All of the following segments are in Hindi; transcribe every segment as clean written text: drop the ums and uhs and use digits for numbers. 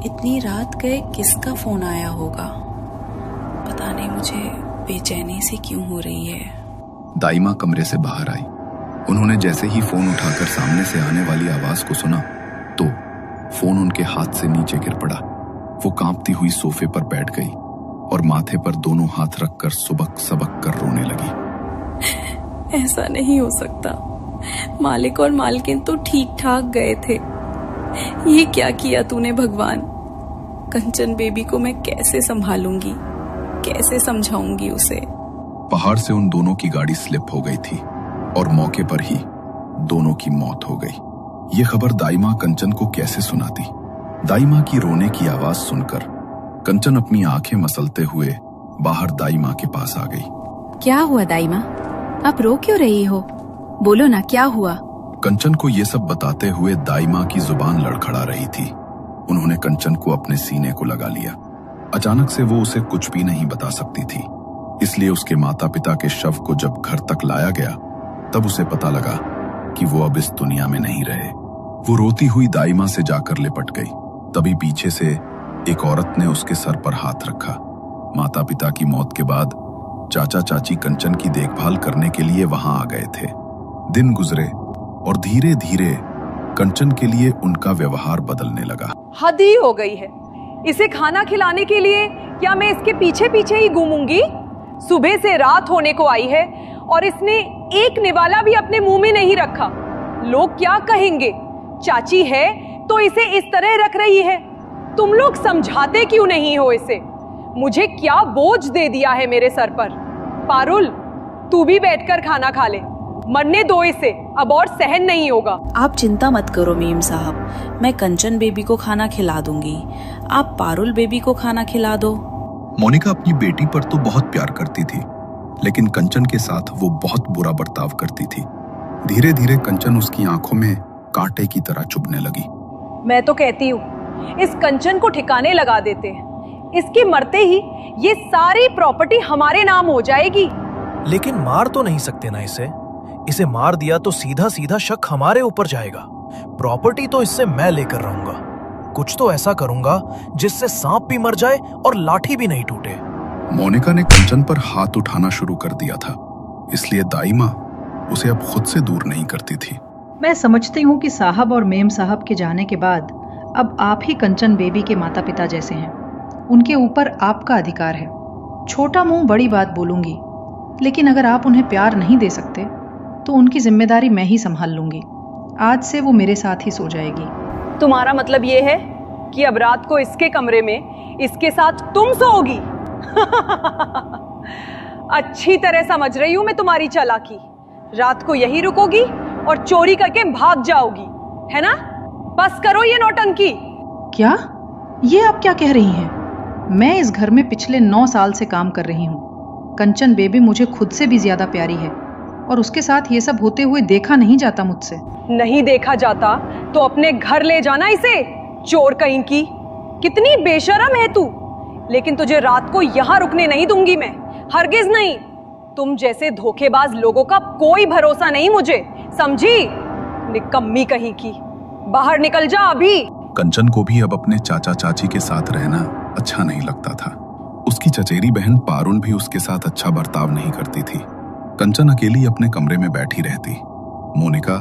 इतनी रात गए किसका फोन आया होगा? पता नहीं मुझे बेचैनी सी क्यों हो रही है। दाइमा कमरे से बाहर आई। उन्होंने जैसे ही फोन उठाकर सामने से आने वाली आवाज को सुना तो फोन उनके हाथ से नीचे गिर पड़ा। वो कांपती हुई सोफे पर बैठ गई और माथे पर दोनों हाथ रखकर सुबक सबक कर रोने लगी। ऐसा नहीं हो सकता, मालिक और मालकिन तो ठीक ठाक गए थे। ये क्या किया तूने भगवान? कंचन बेबी को मैं कैसे संभालूंगी, कैसे समझाऊंगी उसे? पहाड़ से उन दोनों की गाड़ी स्लिप हो गई थी और मौके पर ही दोनों की मौत हो गई। ये खबर दाइमा कंचन को कैसे सुनाती? दाइमा की रोने की आवाज सुनकर कंचन अपनी आंखें मसलते हुए बाहर दाइमा के पास आ गई। क्या हुआ दाइमा? आप रो क्यों रही हो? बोलो ना, क्या हुआ? कंचन को ये सब बताते हुए दाइमा की जुबान लड़खड़ा रही थी। उन्होंने कंचन को अपने सीने को लगा लिया। अचानक से वो उसे कुछ भी नहीं बता सकती थी, इसलिए उसके माता पिता के शव को जब घर तक लाया गया तब उसे पता लगा कि वो अब इस दुनिया में नहीं रहे। वो रोती हुई दाइमा से जाकर लिपट गई। तभी पीछे से एक औरत ने उसके सर पर हाथ रखा। माता पिता की मौत के बाद चाचा चाची कंचन की देखभाल करने के लिए वहां आ गए थे। दिन गुजरे और धीरे धीरे कंचन के लिए उनका व्यवहार बदलने लगा। हद ही हो गई है। इसे खाना खिलाने के लिए क्या मैं इसके पीछे पीछे ही घूमूंगी? सुबह से रात होने को आई है और इसने एक निवाला भी अपने मुंह में नहीं रखा। लोग क्या कहेंगे? चाची है तो इसे इस तरह रख रही है। तुम लोग समझाते क्यों नहीं हो इसे? मुझे क्या बोझ दे दिया है मेरे सर पर। पारुल, तू भी बैठकर खाना खा ले। मरने दो इसे, अब और सहन नहीं होगा। आप चिंता मत करो मीम साहब, मैं कंचन बेबी को खाना खिला दूंगी। आप पारुल बेबी को खाना खिला दो। मोनिका अपनी बेटी पर तो बहुत प्यार करती थी, लेकिन कंचन के साथ वो बहुत बुरा बर्ताव करती थी। धीरे धीरे कंचन उसकी आंखों में कांटे की तरह चुभने लगी। मैं तो कहती हूँ इस कंचन को ठिकाने लगा देते हैं। इसके मरते ही ये सारी प्रॉपर्टी हमारे नाम हो जाएगी। लेकिन मार तो नहीं सकते ना इसे। इसे मार दिया तो सीधा सीधा शक हमारे ऊपर जाएगा। प्रॉपर्टी तो इससे मैं लेकर रहूंगा। कुछ तो ऐसा करूंगा जिससे सांप भी मर जाए और लाठी भी नहीं टूटे। मोनिका ने कंचन पर हाथ उठाना शुरू कर दिया था, इसलिए दाइमा उसे अब खुद से दूर नहीं करती थी। मैं समझती हूँ कि साहब और मेम साहब के जाने के बाद अब आप ही कंचन बेबी के माता पिता जैसे हैं। उनके ऊपर आपका अधिकार है। छोटा मुंह बड़ी बात बोलूंगी, लेकिन अगर आप उन्हें प्यार नहीं दे सकते तो उनकी जिम्मेदारी मैं ही संभाल लूंगी। आज से वो मेरे साथ ही सो जाएगी। तुम्हारा मतलब ये है कि अब रात को इसके कमरे में इसके साथ तुम सोओगी? अच्छी तरह समझ रही हूं मैं तुम्हारी चालाकी। रात को यही रुकोगी और चोरी करके भाग जाओगी, है ना? बस करो ये नौटंकी। क्या? ये आप क्या कह रही हैं? मैं इस घर में पिछले 9 साल से काम कर रही हूँ। कंचन बेबी मुझे खुद से भी ज्यादा प्यारी है और उसके साथ ये सब होते हुए देखा नहीं जाता मुझसे। नहीं देखा जाता तो अपने घर ले जाना इसे, चोर कहीं की। कितनी बेशरम है तू। लेकिन तुझे रात को यहाँ रुकने नहीं दूंगी मैं, हरगिज नहीं। तुम जैसे धोखेबाज लोगों का कोई भरोसा नहीं मुझे, समझी? निकम्मी कहीं की। बाहर निकल जा अभी। कंचन को भी अब अपने चाचा चाची के साथ रहना अच्छा नहीं लगता था। उसकी चचेरी बहन पारुल भी उसके साथ अच्छा बर्ताव नहीं करती थी। कंचन अकेली अपने कमरे में बैठी रहती। मोनिका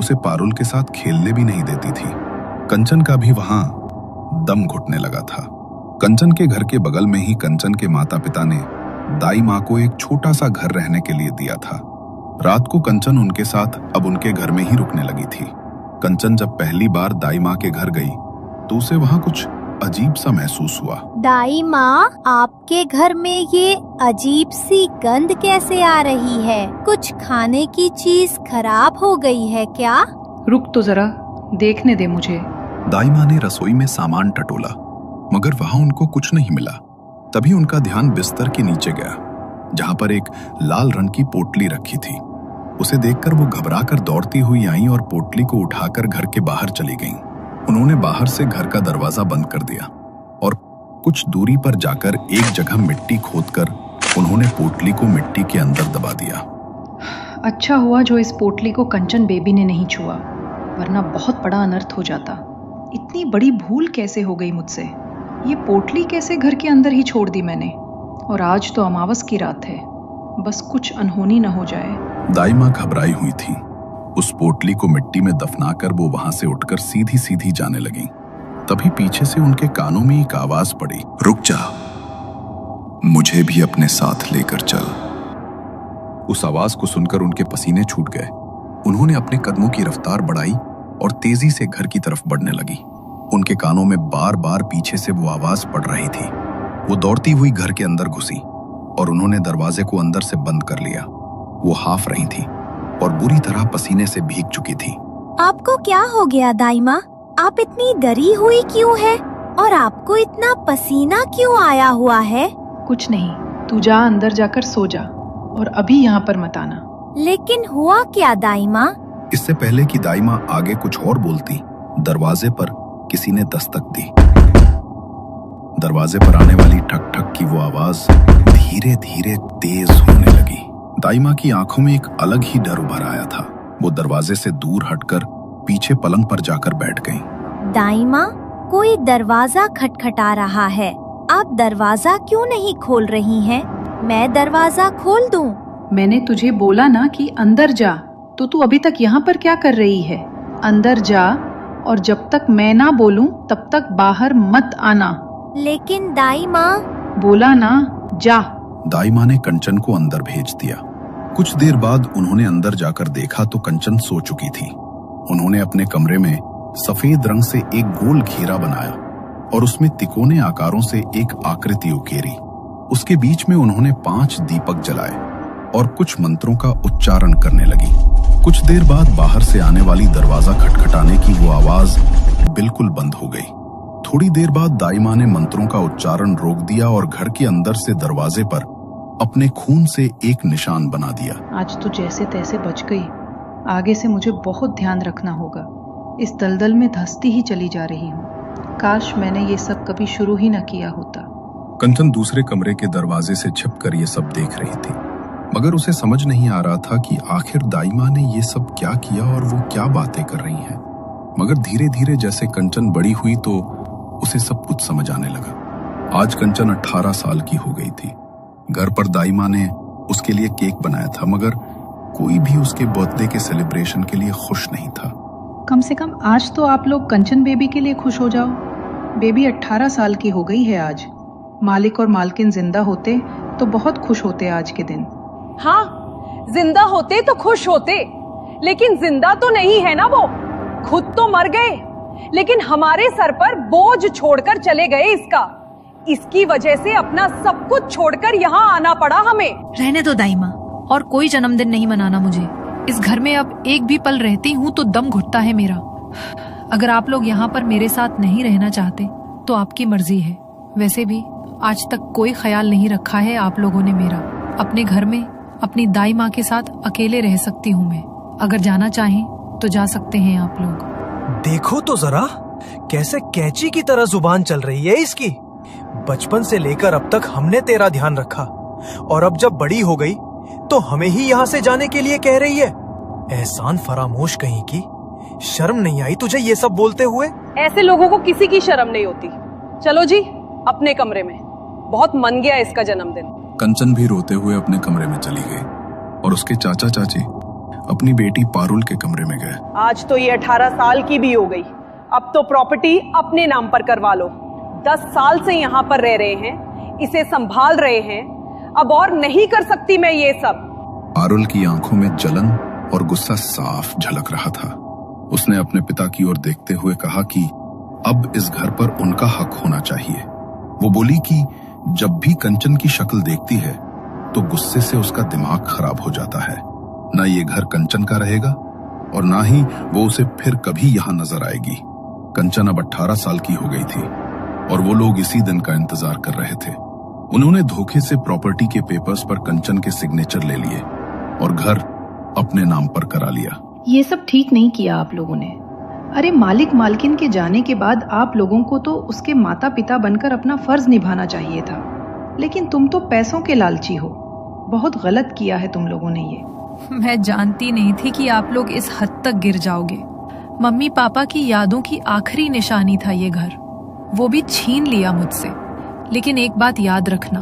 उसे पारुल के साथ खेलने भी नहीं देती थी। कंचन का भी वहां दम घुटने लगा था। कंचन के घर के बगल में ही कंचन के माता पिता ने दाई माँ को एक छोटा सा घर रहने के लिए दिया था। रात को कंचन उनके साथ अब उनके घर में ही रुकने लगी थी। कंचन जब पहली बार दाई माँ के घर गई तो उसे वहाँ कुछ अजीब सा महसूस हुआ। दाई माँ, आपके घर में ये अजीब सी गंध कैसे आ रही है? कुछ खाने की चीज खराब हो गई है क्या? रुक तो जरा, देखने दे मुझे। दाई माँ ने रसोई में सामान टटोला, मगर वहाँ उनको कुछ नहीं मिला। तभी उनका ध्यान बिस्तर के नीचे गया, जहाँ पर एक लाल रंग की पोटली रखी थी। उसे देखकर वो घबराकर दौड़ती हुई आई और पोटली को उठाकर घर के बाहर चली गईं। उन्होंने बाहर से घर का दरवाजा बंद कर दिया और कुछ दूरी पर जाकर एक जगह मिट्टी खोदकर उन्होंने पोटली को मिट्टी के अंदर दबा दिया। अच्छा हुआ जो इस पोटली को कंचन बेबी ने नहीं छुआ, वरना बहुत बड़ा अनर्थ हो जाता। इतनी बड़ी भूल कैसे हो गई मुझसे? ये पोटली कैसे घर के अंदर ही छोड़ दी मैंने? और आज तो अमावस की रात है, बस कुछ अनहोनी न हो जाए। दाइमा घबराई हुई थी। उस पोटली को मिट्टी में दफनाकर वो वहां से उठकर सीधी सीधी जाने लगी। तभी पीछे से उनके कानों में एक आवाज पड़ी, रुक जा, मुझे भी अपने साथ लेकर चल। उस आवाज को सुनकर उनके पसीने छूट गए। उन्होंने अपने कदमों की रफ्तार बढ़ाई और तेजी से घर की तरफ बढ़ने लगी। उनके कानों में बार बार पीछे से वो आवाज पड़ रही थी। वो दौड़ती हुई घर के अंदर घुसी और उन्होंने दरवाजे को अंदर से बंद कर लिया। वो हाफ रही थी और बुरी तरह पसीने से भीग चुकी थी। आपको क्या हो गया दाइमा? आप इतनी डरी हुई क्यों है? और आपको इतना पसीना क्यों आया हुआ है? कुछ नहीं, तू जा अंदर जाकर सो जा और अभी यहाँ पर मत आना। लेकिन हुआ क्या दाइमा? इससे पहले कि दाइमा आगे कुछ और बोलती, दरवाजे पर किसी ने दस्तक दी। दरवाजे पर आने वाली ठक ठक की वो आवाज धीरे धीरे तेज होने लगी। दाइमा की आंखों में एक अलग ही डर उभर आया था। वो दरवाजे से दूर हटकर पीछे पलंग पर जाकर बैठ गई। दाइमा, कोई दरवाजा खटखटा रहा है। आप दरवाजा क्यों नहीं खोल रही हैं? मैं दरवाजा खोल दूं? मैंने तुझे बोला ना कि अंदर जा, तो तू अभी तक यहाँ पर क्या कर रही है? अंदर जा और जब तक मैं ना बोलूं तब तक बाहर मत आना। लेकिन दाइमा। बोला ना, जा। दाइमा ने कंचन को अंदर भेज दिया। कुछ देर बाद उन्होंने अंदर जाकर देखा तो कंचन सो चुकी थी। उन्होंने अपने कमरे में सफेद रंग से एक गोल घेरा बनाया और उसमें तिकोने आकारों से एक आकृति उकेरी। उसके बीच में उन्होंने 5 दीपक जलाए और कुछ मंत्रों का उच्चारण करने लगी। कुछ देर बाद बाहर से आने वाली दरवाजा खटखटाने की वो आवाज बिल्कुल बंद हो गई। थोड़ी देर बाद दाइमा ने मंत्रों का उच्चारण रोक दिया और घर के अंदर से दरवाजे पर अपने खून से एक निशान बना दिया। आज तो जैसे तैसे बच गई। आगे से मुझे बहुत ध्यान रखना होगा। इस दलदल में धंसती ही चली जा रही हूँ। काश मैंने ये सब कभी शुरू ही न किया होता। कंचन दूसरे कमरे के दरवाजे से छिपकर ये सब देख रही थी, मगर उसे समझ नहीं आ रहा था कि आखिर दाइमा ने ये सब क्या किया और वो क्या बातें कर रही हैं। मगर धीरे धीरे जैसे कंचन बड़ी हुई तो उसे सब कुछ समझ आने लगा। आज कंचन 18 साल की हो गई थी। घर पर दाइमा ने उसके लिए केक बनाया था, मगर कोई भी उसके बर्थडे के सेलिब्रेशन के लिए खुश नहीं था। कम से कम आज तो आप लोग कंचन बेबी के लिए खुश हो जाओ। बेबी 18 साल की हो गई है आज। मालिक और मालकिन जिंदा होते तो बहुत खुश होते आज के दिन। हाँ, जिंदा होते तो खुश होते, लेकिन जिंदा तो नहीं है ना वो। खुद तो मर गए, लेकिन हमारे सर पर बोझ छोड़कर चले गए इसका। इसकी वजह से अपना सब कुछ छोड़कर यहाँ आना पड़ा हमें। रहने दो दाइमा, और कोई जन्मदिन नहीं मनाना मुझे। इस घर में अब एक भी पल रहती हूँ तो दम घुटता है मेरा। अगर आप लोग यहाँ पर मेरे साथ नहीं रहना चाहते तो आपकी मर्जी है। वैसे भी आज तक कोई ख्याल नहीं रखा है आप लोगों ने मेरा। अपने घर में अपनी दाई माँ के साथ अकेले रह सकती हूँ मैं। अगर जाना चाहें तो जा सकते हैं आप लोग। देखो तो जरा कैसे कैंची की तरह जुबान चल रही है इसकी। बचपन से लेकर अब तक हमने तेरा ध्यान रखा, और अब जब बड़ी हो गई तो हमें ही यहाँ से जाने के लिए कह रही है। एहसान फरामोश कहीं की। शर्म नहीं आई तुझे ये सब बोलते हुए? ऐसे लोगों को किसी की शर्म नहीं होती। चलो जी अपने कमरे में, बहुत मन गया इसका जन्मदिन। कंचन भी रोते हुए अपने कमरे में चली गई और उसके चाचा चाची अपनी बेटी पारुल के कमरे में गए। आज तो ये 18 साल की भी हो गई। अब तो प्रॉपर्टी अपने नाम पर करवा लो। 10 साल से यहाँ पर रह रहे हैं, इसे संभाल रहे हैं। अब और नहीं कर सकती मैं ये सब। पारुल की आंखों में जलन और गुस्सा साफ झलक रहा था। उसने अपने पिता की ओर देखते हुए कहा कि अब इस घर पर उनका हक होना चाहिए। वो बोली कि जब भी कंचन की शक्ल देखती है तो गुस्से से उसका दिमाग खराब हो जाता है। ना ये घर कंचन का रहेगा और ना ही वो उसे फिर कभी यहाँ नजर आएगी। कंचन अब 18 साल की हो गई थी और वो लोग इसी दिन का इंतजार कर रहे थे। उन्होंने धोखे से प्रॉपर्टी के पेपर्स पर कंचन के सिग्नेचर ले लिए और घर अपने नाम पर करा लिया। ये सब ठीक नहीं किया आप लोगों ने। अरे मालिक मालकिन के जाने के बाद आप लोगों को तो उसके माता पिता बनकर अपना फर्ज निभाना चाहिए था, लेकिन तुम तो पैसों के लालची हो। बहुत गलत किया है तुम लोगों ने ये। मैं जानती नहीं थी कि आप लोग इस हद तक गिर जाओगे। मम्मी पापा की यादों की आखिरी निशानी था ये घर, वो भी छीन लिया मुझसे। लेकिन एक बात याद रखना,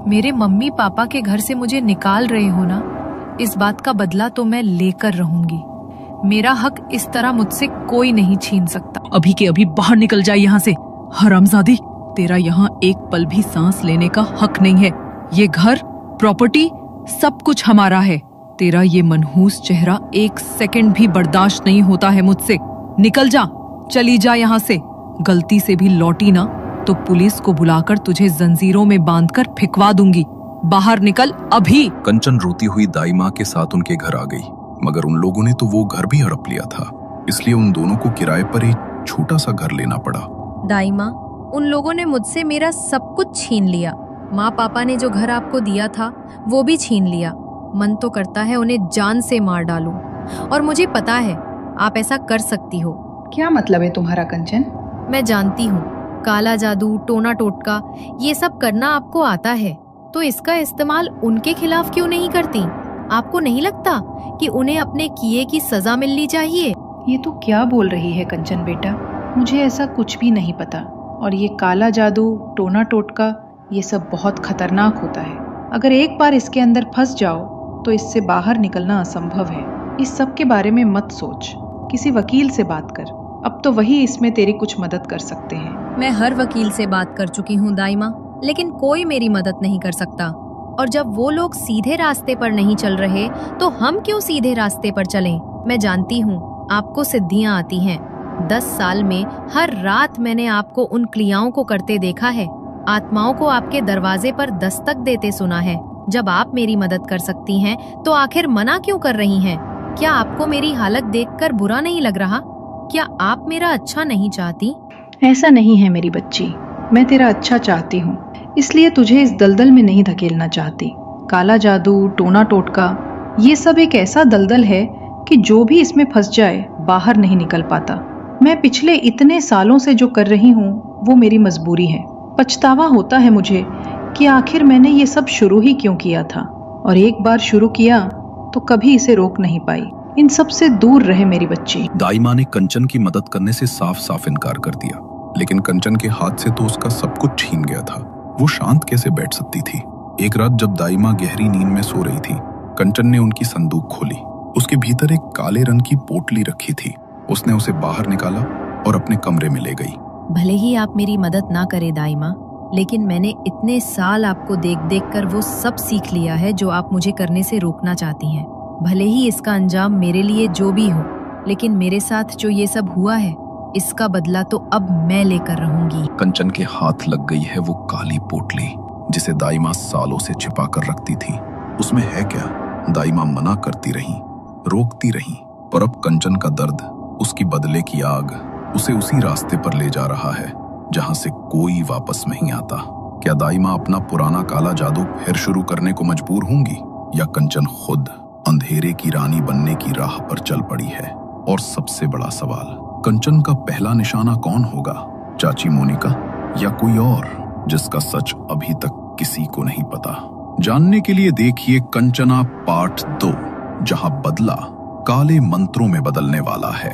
मेरे मम्मी पापा के घर से मुझे निकाल रहे हो ना, इस बात का बदला तो मैं लेकर रहूंगी। मेरा हक इस तरह मुझसे कोई नहीं छीन सकता। अभी के अभी बाहर निकल जाए यहाँ से, हरामजादी। तेरा यहाँ एक पल भी सांस लेने का हक नहीं है। ये घर, प्रॉपर्टी, सब कुछ हमारा है। तेरा ये मनहूस चेहरा एक सेकंड भी बर्दाश्त नहीं होता है मुझसे। निकल जा, चली जा यहाँ से। गलती से भी लौटी ना तो पुलिस को बुलाकर तुझे जंजीरों में बांधकर फिकवा दूंगी। बाहर निकल अभी। कंचन रोती हुई दाई माँ के साथ उनके घर आ गई, मगर उन लोगों ने तो वो घर भी हड़प लिया था, इसलिए उन दोनों को किराए पर एक छोटा सा घर लेना पड़ा। दाई माँ, उन लोगों ने मुझसे मेरा सब कुछ छीन लिया। माँ पापा ने जो घर आपको दिया था वो भी छीन लिया। मन तो करता है उन्हें जान से मार डालूं, और मुझे पता है आप ऐसा कर सकती हो। क्या मतलब है तुम्हारा कंचन? मैं जानती हूँ काला जादू, टोना टोटका, ये सब करना आपको आता है, तो इसका इस्तेमाल उनके खिलाफ क्यों नहीं करती? आपको नहीं लगता कि उन्हें अपने किए की सजा मिलनी चाहिए? ये तो क्या बोल रही है कंचन बेटा? मुझे ऐसा कुछ भी नहीं पता। और ये काला जादू, टोना टोटका, ये सब बहुत खतरनाक होता है। अगर एक बार इसके अंदर फंस जाओ तो इससे बाहर निकलना असंभव है। इस सब के बारे में मत सोच, किसी वकील से बात कर। अब तो वही इसमें तेरी कुछ मदद कर सकते हैं। मैं हर वकील से बात कर चुकी हूँ दाई माँ, लेकिन कोई मेरी मदद नहीं कर सकता। और जब वो लोग सीधे रास्ते पर नहीं चल रहे तो हम क्यों सीधे रास्ते पर चलें? मैं जानती हूँ आपको सिद्धियाँ आती हैं। 10 साल में हर रात मैंने आपको उन क्रियाओं को करते देखा है। आत्माओं को आपके दरवाजे पर दस्तक देते सुना है। जब आप मेरी मदद कर सकती हैं तो आखिर मना क्यों कर रही हैं? क्या आपको मेरी हालत देखकर बुरा नहीं लग रहा? क्या आप मेरा अच्छा नहीं चाहती? ऐसा नहीं है मेरी बच्ची, मैं तेरा अच्छा चाहती हूँ, इसलिए तुझे इस दलदल में नहीं धकेलना चाहती। काला जादू, टोना टोटका, ये सब एक ऐसा दलदल है कि जो भी इसमें फंस जाए बाहर नहीं निकल पाता। मैं पिछले इतने सालों से जो कर रही हूँ वो मेरी मजबूरी है। पछतावा होता है मुझे कि आखिर मैंने ये सब शुरू ही क्यों किया था, और एक बार शुरू किया तो कभी इसे रोक नहीं पाई। इन सब से दूर रहे मेरी बच्ची। दाई माँ ने कंचन की मदद करने से साफ साफ इनकार कर दिया, लेकिन कंचन के हाथ से तो उसका सब कुछ छीन गया था। वो शांत कैसे बैठ सकती थी? एक रात जब दाई माँ गहरी नींद में सो रही थी, कंचन ने उनकी संदूक खोली। उसके भीतर एक काले रंग की पोटली रखी थी। उसने उसे बाहर निकाला और अपने कमरे में ले गई। भले ही आप मेरी मदद ना करे दाई माँ, लेकिन मैंने इतने साल आपको देख देख कर वो सब सीख लिया है जो आप मुझे करने से रोकना चाहती हैं। भले ही इसका अंजाम मेरे लिए जो भी हो, लेकिन मेरे साथ जो ये सब हुआ है इसका बदला तो अब मैं लेकर रहूंगी। कंचन के हाथ लग गई है वो काली पोटली जिसे दाई माँ सालों से छिपा कर रखती थी। उसमें है क्या? दाई माँ मना करती रही, रोकती रही, पर अब कंचन का दर्द, उसकी बदले की आग उसे उसी रास्ते पर ले जा रहा है जहां से कोई वापस नहीं आता। क्या दाई माँ अपना पुराना काला जादू फिर शुरू करने को मजबूर होंगी, या कंचन खुद अंधेरे की रानी बनने की राह पर चल पड़ी है? और सबसे बड़ा सवाल, कंचन का पहला निशाना कौन होगा? चाची मोनिका या कोई और जिसका सच अभी तक किसी को नहीं पता? जानने के लिए देखिए कंचना पार्ट 2, जहां बदला काले मंत्रों में बदलने वाला है।